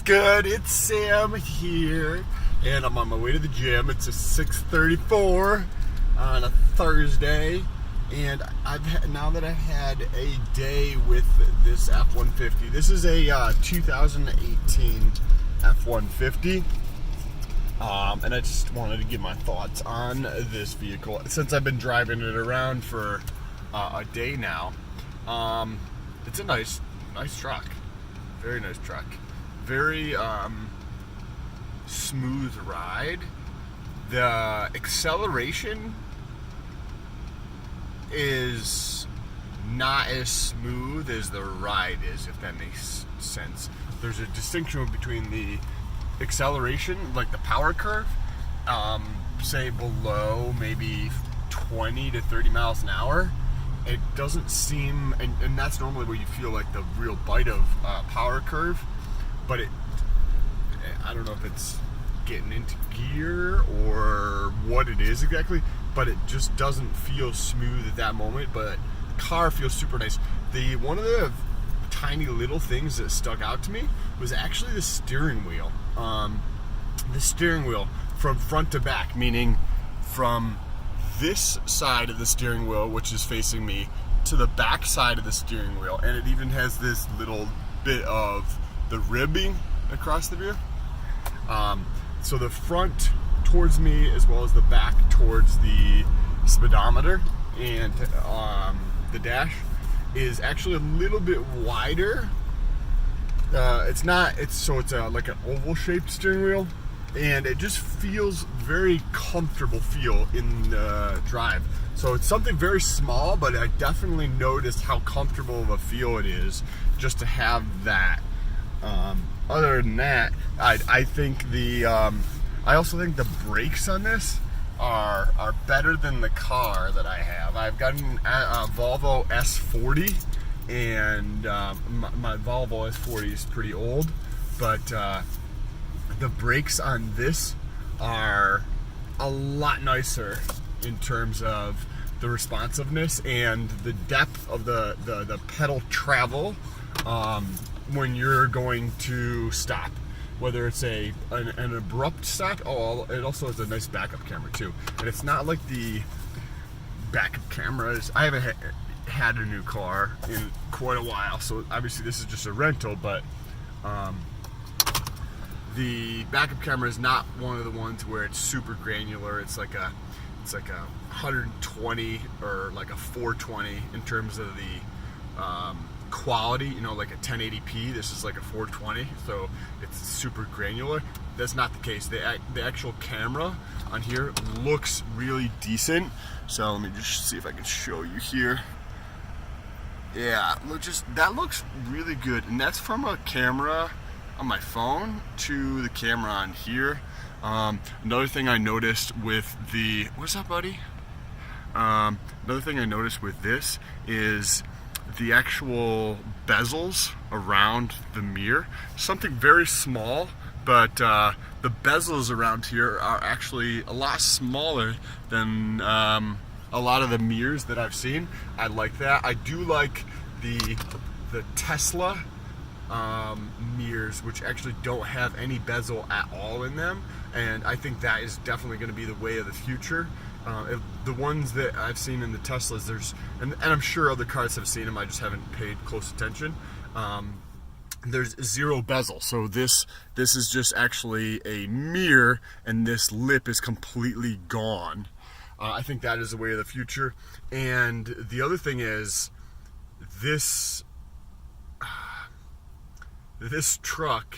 good? It's Sam here, and I'm on my way to the gym. It's a 6:34 on a Thursday, and now that I've had a day with this F-150. This is a 2018 F-150, and I just wanted to give my thoughts on this vehicle since I've been driving it around for a day now. It's a nice truck. Very nice truck. Very smooth ride. The acceleration is not as smooth as the ride is, if that makes sense. There's a distinction between the acceleration, like the power curve, say below maybe 20 to 30 miles an hour. It doesn't seem, and that's normally where you feel like the real bite of power curve, but I don't know if it's getting into gear or what it is exactly, but it just doesn't feel smooth at that moment. But the car feels super nice. One of the tiny little things that stuck out to me was actually the steering wheel. The steering wheel from front to back, meaning from this side of the steering wheel, which is facing me, to the back side of the steering wheel, and it even has this little bit of the ribbing across the rear. So the front towards me as well as the back towards the speedometer and the dash is actually a little bit wider. It's like an oval shaped steering wheel, and it just feels very comfortable feel in the drive. So it's something very small, but I definitely noticed how comfortable of a feel it is just to have that. Other than that, I think I also think the brakes on this are better than the car that I have. I've got a Volvo S40, and my Volvo S40 is pretty old, but the brakes on this are a lot nicer in terms of the responsiveness and the depth of the pedal travel when you're going to stop, whether it's an abrupt stop. It also has a nice backup camera too, and it's not like the backup cameras. I haven't had a new car in quite a while, so obviously this is just a rental, but the backup camera is not one of the ones where it's super granular. It's like a 120 or like a 420 in terms of the quality, like a 1080p. This is like a 420, so it's super granular. That's not the case. The actual camera on here looks really decent. So let me just see if I can show you here. Yeah, that looks really good, and that's from a camera on my phone to the camera on here. Another thing I noticed with what's up, buddy? Another thing I noticed with this is the actual bezels around the mirror. Something very small, but the bezels around here are actually a lot smaller than a lot of the mirrors that I've seen. I like that. I do like the Tesla mirrors, which actually don't have any bezel at all in them, and I think that is definitely going to be the way of the future. The ones that I've seen in the Teslas, and I'm sure other cars have seen them, I just haven't paid close attention. There's zero bezel, so this is just actually a mirror, and this lip is completely gone. I think that is the way of the future. And the other thing is, this truck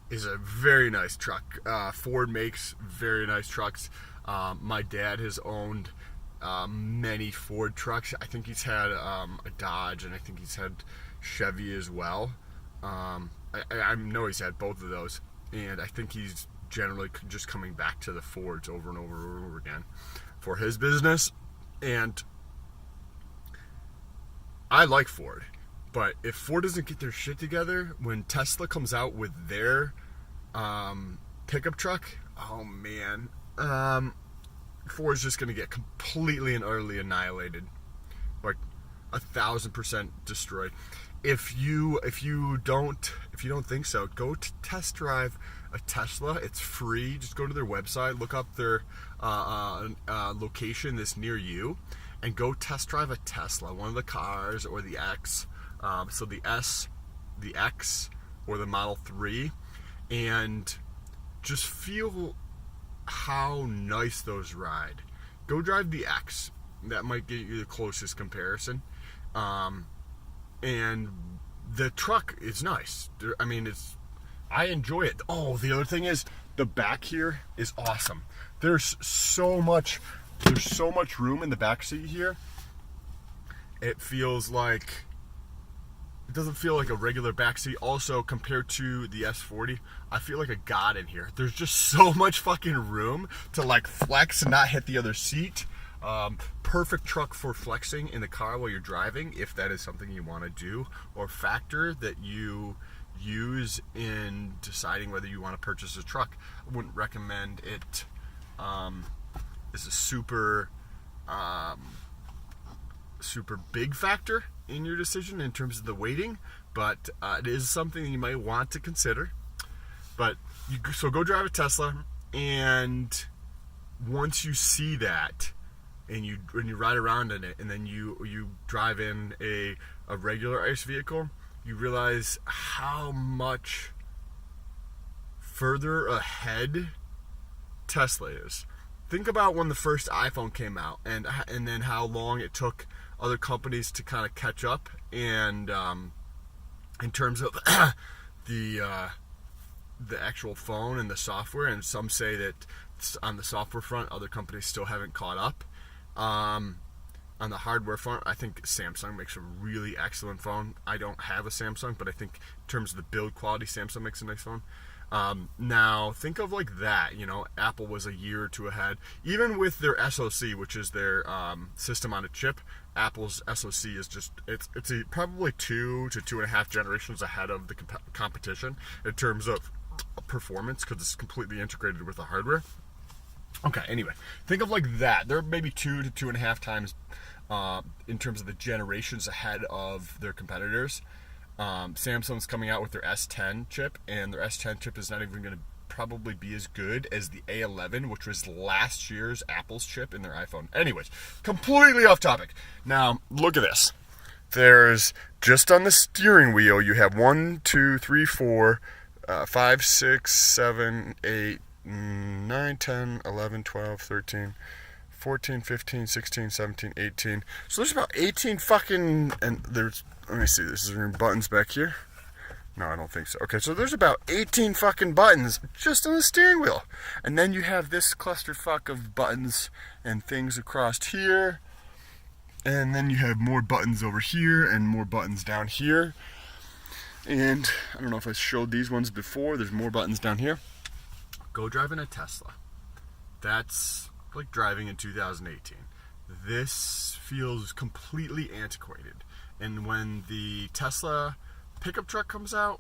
is a very nice truck. Ford makes very nice trucks. My dad has owned many Ford trucks. I think he's had a Dodge, and I think he's had Chevy as well. I know he's had both of those, and I think he's generally just coming back to the Fords over and over and over again for his business. And I like Ford, but if Ford doesn't get their shit together when Tesla comes out with their pickup truck, oh man, Ford's just going to get completely and utterly annihilated, like 1,000% destroyed. If you don't think so, go to test drive a Tesla. It's free. Just go to their website, look up their location that's near you, and go test drive a Tesla, one of the cars or the X. So the S, the X, or the Model 3, and just feel how nice those ride. Go drive the X. That might get you the closest comparison. And the truck is nice. I mean, I enjoy it. Oh, the other thing is the back here is awesome. There's so much room in the back seat here. It doesn't feel like a regular back seat. Also, compared to the S40, I feel like a god in here. There's just so much fucking room to like flex and not hit the other seat. Perfect truck for flexing in the car while you're driving, if that is something you want to do, or factor that you use in deciding whether you want to purchase a truck. I wouldn't recommend it as a super big factor in your decision in terms of the weighting, but it is something you might want to consider. So go drive a Tesla, and once you see that, and you ride around in it, and then you drive in a regular ICE vehicle, you realize how much further ahead Tesla is. Think about when the first iPhone came out, and then how long it took other companies to kind of catch up, and in terms of the actual phone and the software. And some say that on the software front, other companies still haven't caught up. On the hardware front, I think Samsung makes a really excellent phone. I don't have a Samsung, but I think in terms of the build quality, Samsung makes a nice phone. Now, think of like that. Apple was a year or two ahead. Even with their SoC, which is their system on a chip, Apple's SoC is it's probably 2 to 2.5 generations ahead of the competition in terms of performance, because it's completely integrated with the hardware. Okay, anyway, think of like that. They're maybe 2 to 2.5 times in terms of the generations ahead of their competitors. Samsung's coming out with their S10 chip, and their S10 chip is not even going to probably be as good as the A11, which was last year's Apple's chip in their iPhone. Anyways, completely off topic. Now, look at this. There's, just on the steering wheel, you have 1, 2, 3, 4, 5, 6, 7, 8, 9, 10, 11, 12, 13, 14, 15, 16, 17, 18. So there's about 18 fucking, and there's, let me see, is there any buttons back here? No, I don't think so. Okay, so there's about 18 fucking buttons just on the steering wheel. And then you have this clusterfuck of buttons and things across here. And then you have more buttons over here and more buttons down here. And I don't know if I showed these ones before. There's more buttons down here. Go driving a Tesla. That's like driving in 2018. This feels completely antiquated. And when the Tesla pickup truck comes out,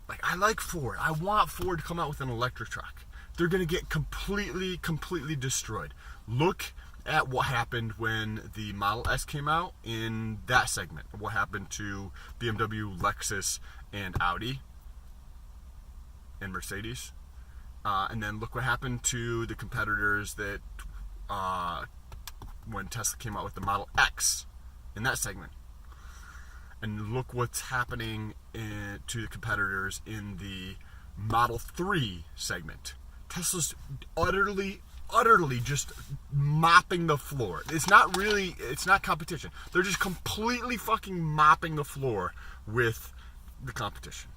like, I like Ford. I want Ford to come out with an electric truck. They're going to get completely destroyed. Look at what happened when the Model S came out in that segment. What happened to BMW, Lexus, and Audi, and Mercedes. And then look what happened to the competitors that when Tesla came out with the Model X in that segment. And look what's happening to the competitors in the Model 3 segment. Tesla's utterly just mopping the floor. It's not competition. They're just completely fucking mopping the floor with the competition.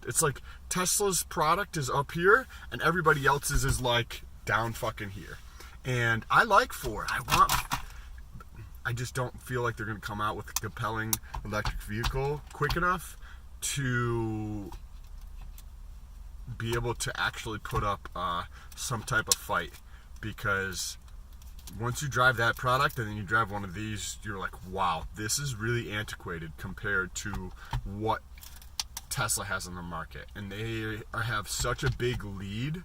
It's like Tesla's product is up here and everybody else's is like down fucking here. And I like Ford. I just don't feel like they're going to come out with a compelling electric vehicle quick enough to be able to actually put up some type of fight. Because once you drive that product and then you drive one of these, you're like, wow, this is really antiquated compared to what Tesla has in the market. And they have such a big lead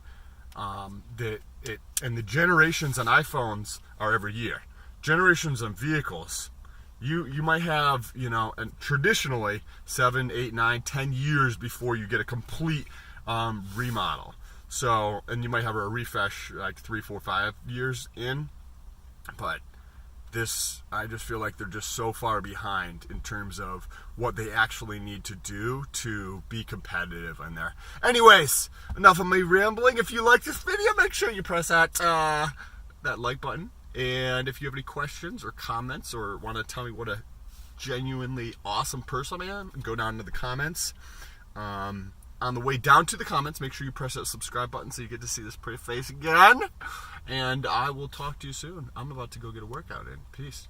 and the generations on iPhones are every year. Generations on vehicles, you might have, and traditionally 7, 8, 9, 10 years before you get a complete remodel. So, and you might have a refresh like 3, 4, 5 years in, but this, I just feel like they're just so far behind in terms of what they actually need to do to be competitive in there. Anyways, enough of me rambling. If you like this video, make sure you press that like button. And if you have any questions or comments or want to tell me what a genuinely awesome person I am, go down to the comments. On the way down to the comments, make sure you press that subscribe button so you get to see this pretty face again. And I will talk to you soon. I'm about to go get a workout in. Peace.